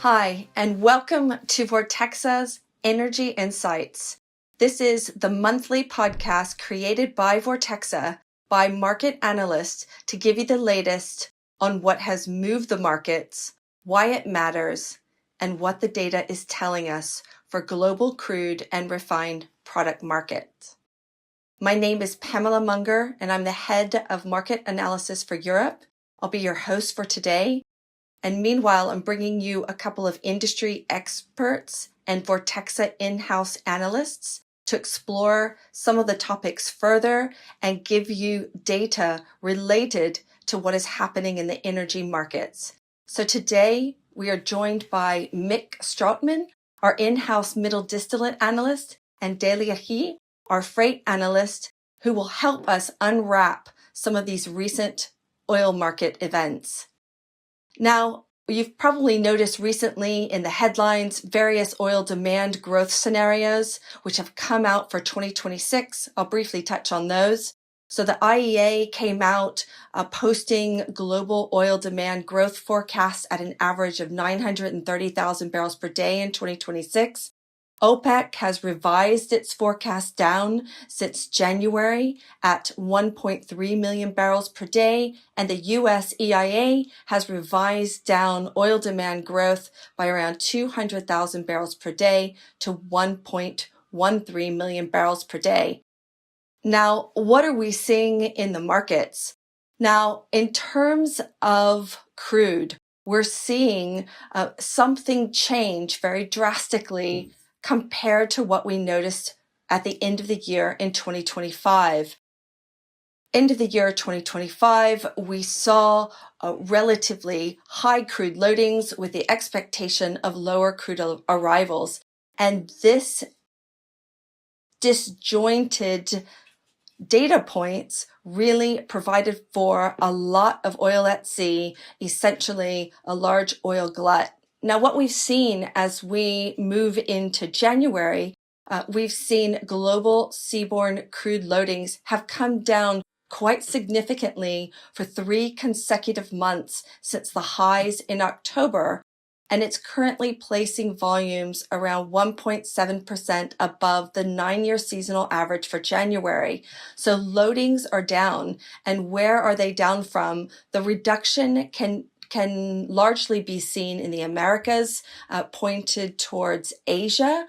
Hi, and welcome to Vortexa's Energy Insights. This is the monthly podcast created by Vortexa by market analysts to give you the latest on what has moved the markets, why it matters, and what the data is telling us for global crude and refined product markets. My name is Pamela Munger, and I'm the head of market analysis for Europe. I'll be your host for today. And meanwhile, I'm bringing you a couple of industry experts and Vortexa in-house analysts to explore some of the topics further and give you data related to what is happening in the energy markets. So today, we are joined by Mick Strautmann, our in-house middle distillate analyst, and Delia, our freight analyst, who will help us unwrap some of these recent oil market events. Now, you've probably noticed recently in the headlines various oil demand growth scenarios which have come out for 2026. I'll briefly touch on those. So the IEA came out posting global oil demand growth forecasts at an average of 930,000 barrels per day in 2026. OPEC has revised its forecast down since January at 1.3 million barrels per day, and the US EIA has revised down oil demand growth by around 200,000 barrels per day to 1.13 million barrels per day. Now, what are we seeing in the markets? Now, in terms of crude, we're seeing something change very drastically compared to what we noticed at the end of the year in 2025. End of the year 2025, we saw relatively high crude loadings with the expectation of lower crude arrivals. And this disjointed data points really provided for a lot of oil at sea, essentially a large oil glut. Now, what we've seen as we move into January, we've seen global seaborne crude loadings have come down quite significantly for 3 consecutive months since the highs in October, and it's currently placing volumes around 1.7% above the 9-year seasonal average for January. So loadings are down, and where are they down from? The reduction can largely be seen in the Americas, pointed towards Asia,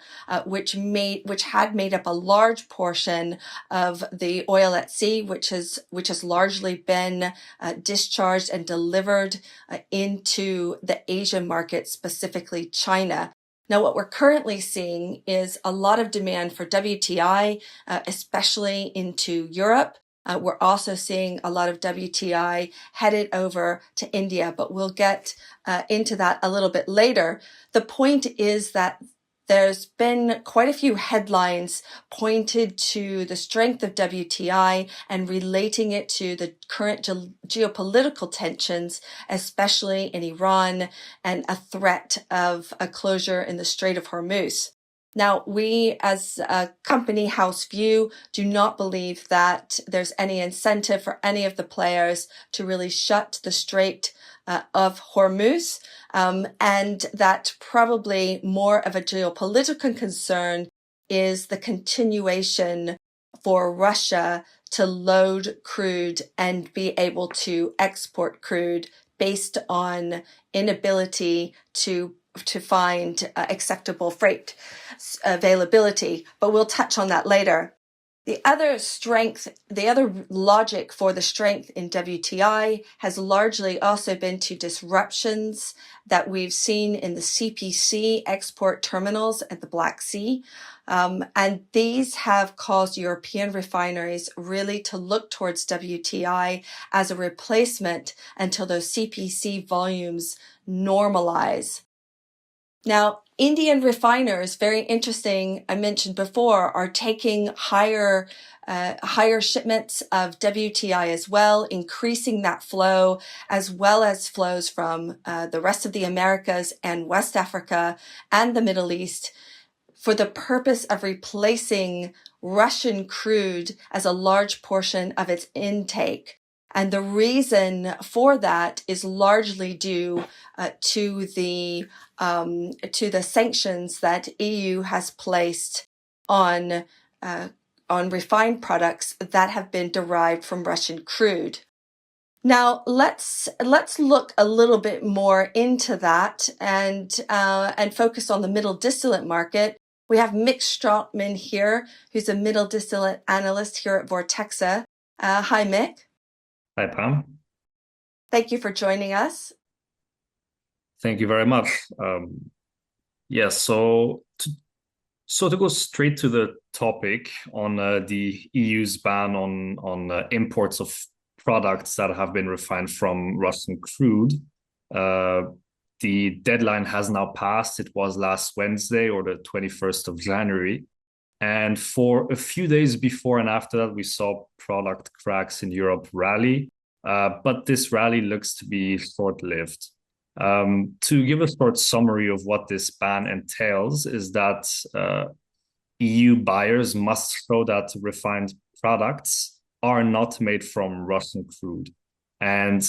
which had made up a large portion of the oil at sea, which has largely been discharged and delivered into the Asian market, specifically China. Now, what we're currently seeing is a lot of demand for WTI, especially into Europe. We're also seeing a lot of WTI headed over to India, but we'll get into that a little bit later. The point is that there's been quite a few headlines pointed to the strength of WTI and relating it to the current geopolitical tensions, especially in Iran, and a threat of a closure in the Strait of Hormuz. Now, we as a company house view do not believe that there's any incentive for any of the players to really shut the Strait of Hormuz, and that probably more of a geopolitical concern is the continuation for Russia to load crude and be able to export crude based on inability to find acceptable freight availability, but we'll touch on that later. The other logic for the strength in WTI has largely also been to disruptions that we've seen in the CPC export terminals at the Black Sea. And these have caused European refineries really to look towards WTI as a replacement until those CPC volumes normalize. Now, Indian refiners, very interesting, I mentioned before, are taking higher shipments of WTI as well, increasing that flow, as well as flows from the rest of the Americas and West Africa and the Middle East for the purpose of replacing Russian crude as a large portion of its intake. And the reason for that is largely due to the sanctions that EU has placed on refined products that have been derived from Russian crude. Now let's look a little bit more into that and focus on the middle distillate market. We have Mick Strautmann here, who's a middle distillate analyst here at Vortexa. Hi, Mick. Hi, Pam. Thank you for joining us. Thank you very much. Yeah, so to go straight to the topic on the EU's ban on imports of products that have been refined from Russian crude, uh, the deadline has now passed. It was last Wednesday or the 21st of January. And for a few days before and after that, we saw product cracks in Europe rally. But this rally looks to be short-lived. To give a short summary of what this ban entails is that EU buyers must show that refined products are not made from Russian crude. And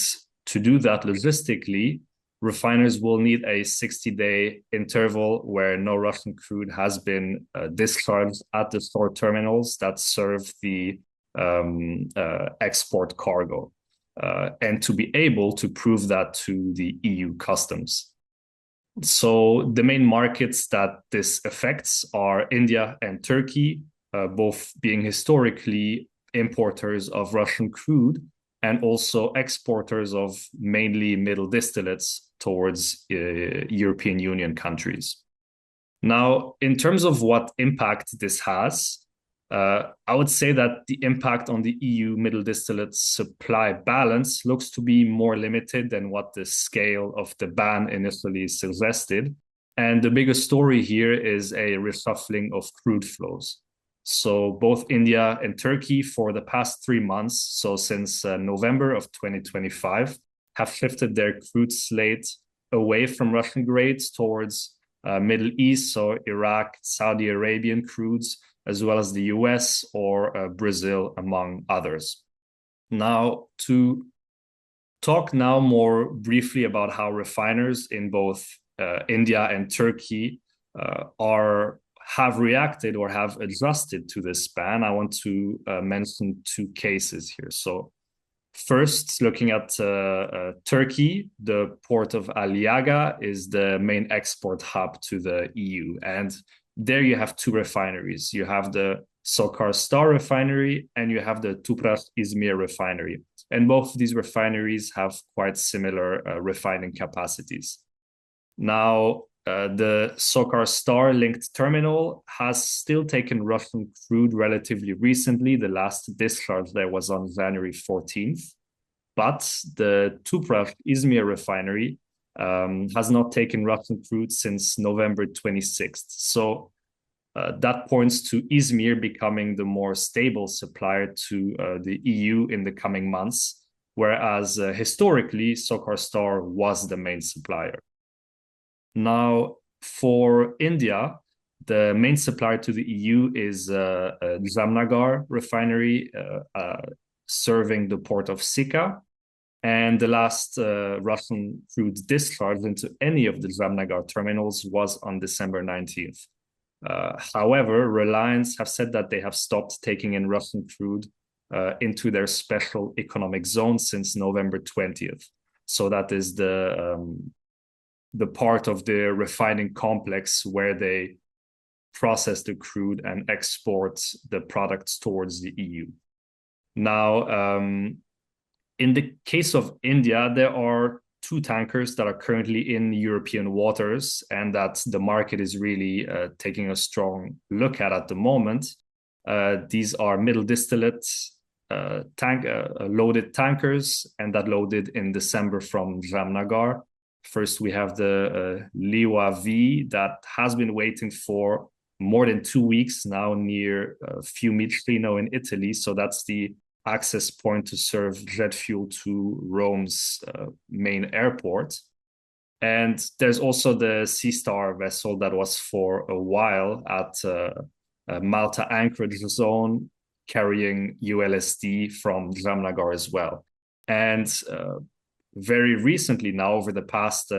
to do that logistically, refiners will need a 60-day interval where no Russian crude has been discharged at the store terminals that serve the export cargo, and to be able to prove that to the EU customs. So the main markets that this affects are India and Turkey, both being historically importers of Russian crude and also exporters of mainly middle distillates towards European Union countries. Now, in terms of what impact this has, I would say that the impact on the EU middle distillate supply balance looks to be more limited than what the scale of the ban initially suggested. And the biggest story here is a reshuffling of crude flows. So both India and Turkey for the past 3 months, so since November of 2025, have shifted their crude slate away from Russian grades towards Middle East, so Iraq, Saudi Arabian crudes, as well as the US or Brazil, among others. Now, to talk now more briefly about how refiners in both India and Turkey have reacted or have adjusted to this ban, I want to mention 2 cases here. So first, looking at Turkey, the port of Aliaga is the main export hub to the EU. And there you have 2 refineries. You have the Sokar Star refinery and you have the Tupras Izmir refinery. And both of these refineries have quite similar refining capacities. Now, the Sokar Star linked terminal has still taken Russian crude relatively recently. The last discharge there was on January 14th. But the Tupras Izmir refinery has not taken Russian crude since November 26th. So that points to Izmir becoming the more stable supplier to the EU in the coming months, whereas historically, Sokar Star was the main supplier. Now, for India, the main supplier to the EU is Jamnagar refinery, serving the port of Sikka. And the last Russian crude discharge into any of the Jamnagar terminals was on December 19th. However, Reliance have said that they have stopped taking in Russian crude into their special economic zone since November 20th. So that is the part of the refining complex where they process the crude and export the products towards the EU. Now, in the case of India, there are 2 tankers that are currently in European waters and that the market is really taking a strong look at the moment. These are middle distillate loaded tankers, and that loaded in December from Jamnagar. First, we have the Liwa V that has been waiting for more than 2 weeks now near Fiumicino in Italy. So that's the access point to serve jet fuel to Rome's main airport. And there's also the Sea Star vessel that was for a while at Malta anchorage zone carrying ULSD from Jamnagar as well. And very recently now, over the past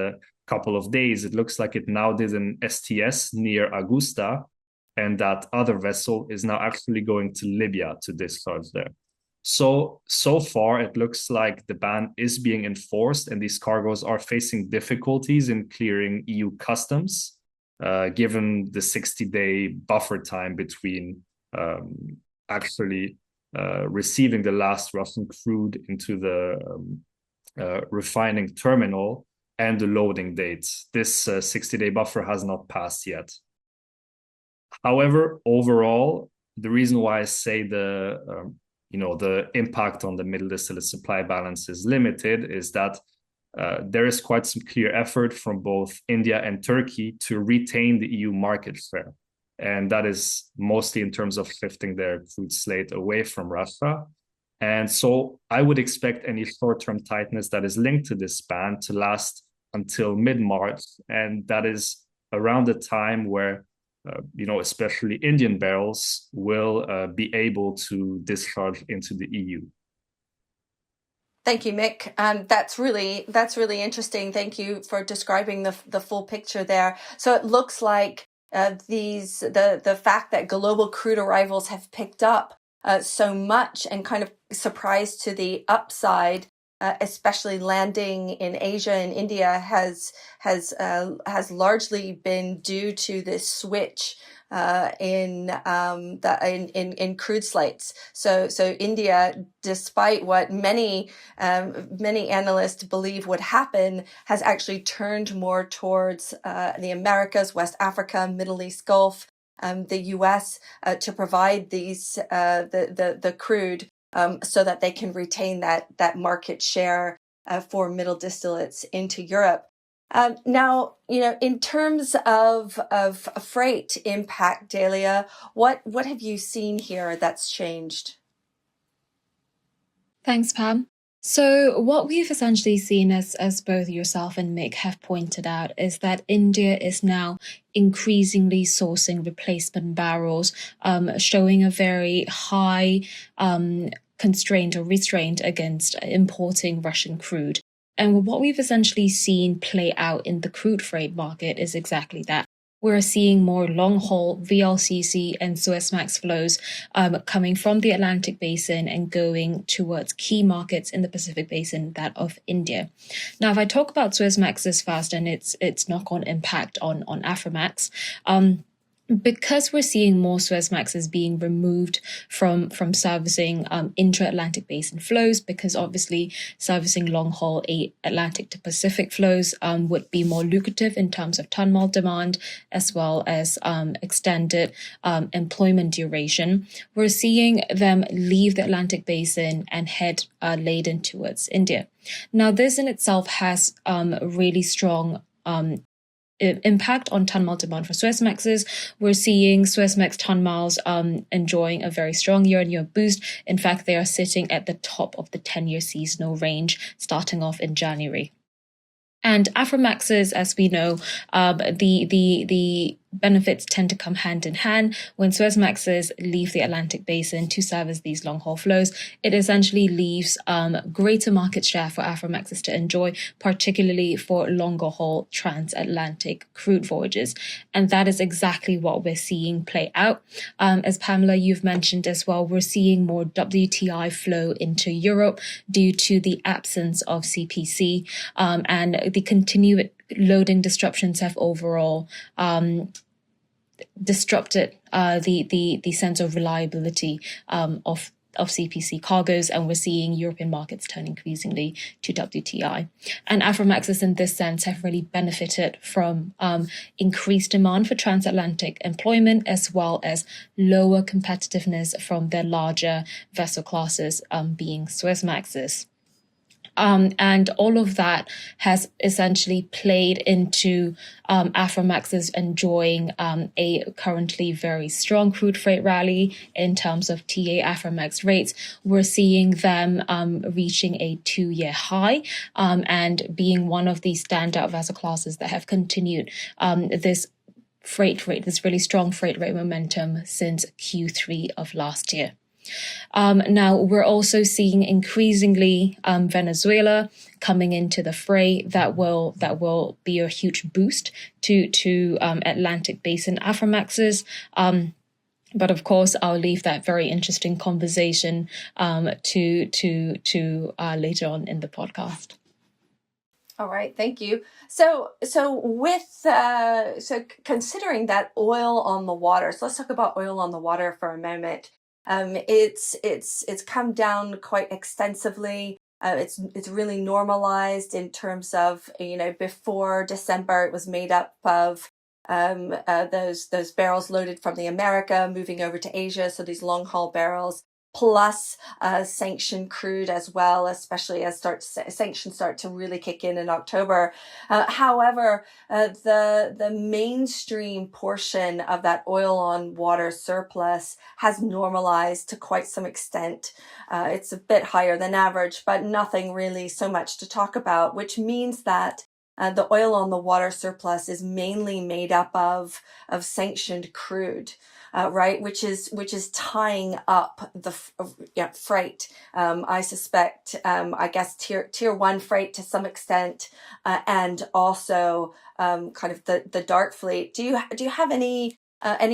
couple of days, it looks like it now did an STS near Augusta, and that other vessel is now actually going to Libya to discharge there. So far, it looks like the ban is being enforced, and these cargoes are facing difficulties in clearing EU customs, given the 60-day buffer time between actually receiving the last Russian crude into the refining terminal and the loading dates. This 60-day buffer has not passed yet. However, overall, the reason why I say the impact on the middle distillate supply balance is limited is that there is quite some clear effort from both India and Turkey to retain the EU market share. And that is mostly in terms of shifting their crude slate away from Russia. And so I would expect any short-term tightness that is linked to this ban to last until mid-March. And that is around the time where especially Indian barrels will be able to discharge into the EU. Thank you, Mick. That's really interesting. Thank you for describing the full picture there. So it looks like the fact that global crude arrivals have picked up so much and kind of surprised to the upside, especially landing in Asia and India, has largely been due to this switch in crude slates. So India, despite what many analysts believe would happen, has actually turned more towards the Americas, West Africa, Middle East Gulf, the US to provide these the crude. So that they can retain that market share for middle distillates into Europe. Now, in terms of freight impact, Delia, what have you seen here that's changed? Thanks, Pam. So what we've essentially seen, as both yourself and Mick have pointed out, is that India is now increasingly sourcing replacement barrels, showing a very high constraint or restraint against importing Russian crude. And what we've essentially seen play out in the crude freight market is exactly that. We're seeing more long-haul VLCC and Suezmax flows coming from the Atlantic Basin and going towards key markets in the Pacific Basin, that of India. Now, if I talk about Suezmaxes first and its knock-on impact on Aframax, because we're seeing more Suezmaxes being removed from servicing intra-Atlantic Basin flows, because obviously servicing long-haul Atlantic to Pacific flows would be more lucrative in terms of ton-mile demand, as well as extended employment duration, we're seeing them leave the Atlantic Basin and head laden towards India. Now, this in itself has really strong impact on ton-mile demand for Suezmaxes. We're seeing Suezmax ton miles enjoying a very strong year-on-year boost. In fact, they are sitting at the top of the 10-year seasonal range, starting off in January. And Aframaxes, as we know, the benefits tend to come hand in hand. When Suezmaxes leave the Atlantic Basin to service these long-haul flows, it essentially leaves greater market share for Aframaxes to enjoy, particularly for longer-haul transatlantic crude voyages. And that is exactly what we're seeing play out. As Pamela, you've mentioned as well, we're seeing more WTI flow into Europe due to the absence of CPC, and the continued loading disruptions have overall disrupted the sense of reliability of CPC cargoes, and we're seeing European markets turn increasingly to WTI. And Aframaxes in this sense have really benefited from increased demand for transatlantic employment, as well as lower competitiveness from their larger vessel classes, being Suezmaxes. And all of that has essentially played into Aframaxes enjoying a currently very strong crude freight rally in terms of TA Aframax rates. We're seeing them reaching a 2-year high and being one of the standout vessel classes that have continued this really strong freight rate momentum since Q3 of last year. Now, we're also seeing increasingly Venezuela coming into the fray. That will be a huge boost to Atlantic Basin Aframaxes. But of course, I'll leave that very interesting conversation to later on in the podcast. All right, thank you. So considering that oil on the water, so let's talk about oil on the water for a moment. It's come down quite extensively. It's really normalized in terms of, before December it was made up of those barrels loaded from the America moving over to Asia, so these long haul barrels, plus sanctioned crude as well, especially as sanctions start to really kick in October. However, the mainstream portion of that oil on water surplus has normalized to quite some extent. It's a bit higher than average, but nothing really so much to talk about, which means that the oil on the water surplus is mainly made up of sanctioned crude. Right, which is tying up the freight. I suspect, I guess tier one freight to some extent, and also kind of the dark fleet. Do you have any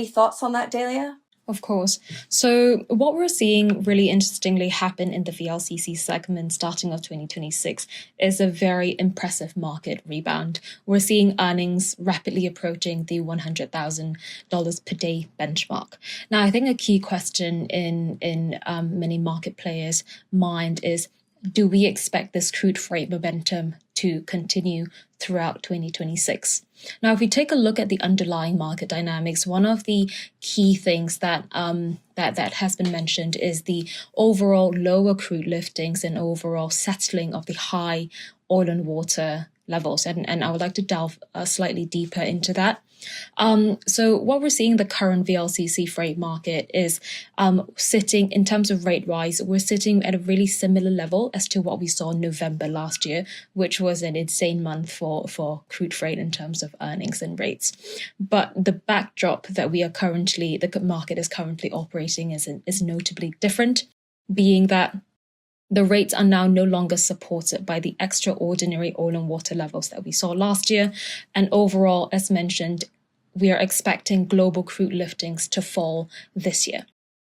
thoughts on that, Delia? Of course. So what we're seeing really interestingly happen in the VLCC segment starting of 2026 is a very impressive market rebound. We're seeing earnings rapidly approaching the $100,000 per day benchmark. Now, I think a key question in many market players' mind is, do we expect this crude freight momentum to continue throughout 2026? Now, if we take a look at the underlying market dynamics, one of the key things that has been mentioned is the overall lower crude liftings and overall settling of the high oil and water levels. And I would like to delve slightly deeper into that. So what we're seeing in the current VLCC freight market is sitting, in terms of rate rise, we're sitting at a really similar level as to what we saw in November last year, which was an insane month for crude freight in terms of earnings and rates. But the backdrop that the market is currently operating is notably different, being that the rates are now no longer supported by the extraordinary oil and water levels that we saw last year. And overall, as mentioned, we are expecting global crude liftings to fall this year.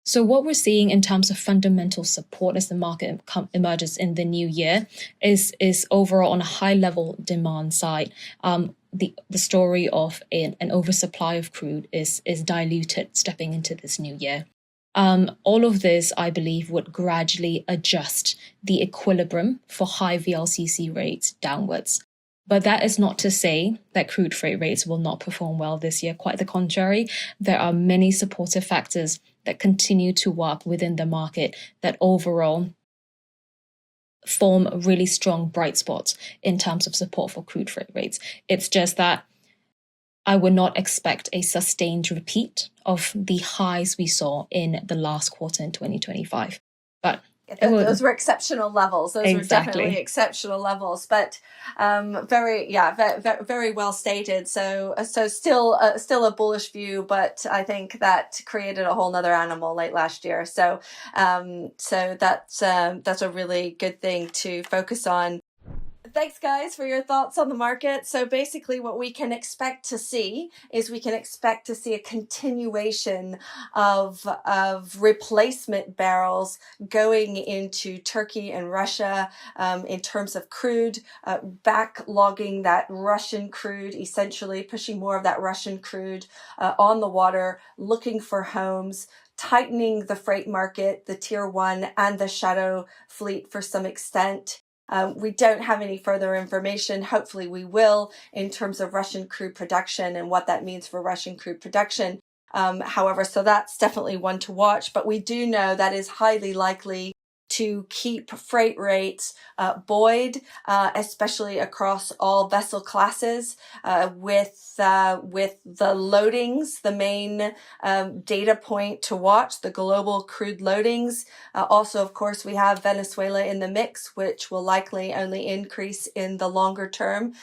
So what we're seeing in terms of fundamental support as the market emerges in the new year is overall on a high level demand side. The story of an oversupply of crude is diluted stepping into this new year. All of this, I believe, would gradually adjust the equilibrium for high VLCC rates downwards. But that is not to say that crude freight rates will not perform well this year. Quite the contrary, there are many supportive factors that continue to work within the market that overall form really strong bright spots in terms of support for crude freight rates. It's just that I would not expect a sustained repeat of the highs we saw in the last quarter in 2025. But those were exceptional levels. Those were definitely exceptional levels, but very well stated. So still a bullish view, but I think that created a whole nother animal late last year. So that's a really good thing to focus on. Thanks, guys, for your thoughts on the market. So basically what we can expect to see is a continuation of replacement barrels going into Turkey and Russia in terms of crude, backlogging that Russian crude, essentially pushing more of that Russian crude on the water, looking for homes, tightening the freight market, the tier one and the shadow fleet for some extent. We don't have any further information. Hopefully we will in terms of Russian crude production and what that means for Russian crude production. However, so that's definitely one to watch, but we do know that is highly likely to keep freight rates buoyed, especially across all vessel classes, with the loadings, the main data point to watch, the global crude loadings. Also, of course, we have Venezuela in the mix, which will likely only increase in the longer term,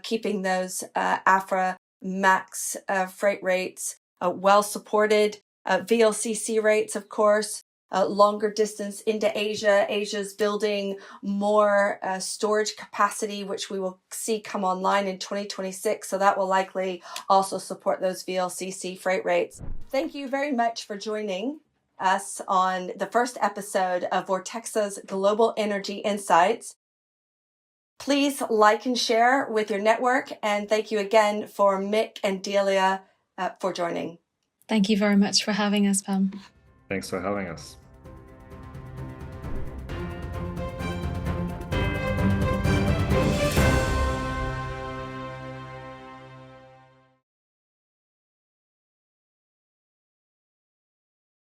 keeping those Afra max freight rates well supported. VLCC rates, of course, longer distance into Asia. Asia's building more storage capacity, which we will see come online in 2026. So that will likely also support those VLCC freight rates. Thank you very much for joining us on the first episode of Vortexa's Global Energy Insights. Please like and share with your network. And thank you again for Mick and Delia for joining. Thank you very much for having us, Pam. Thanks for having us.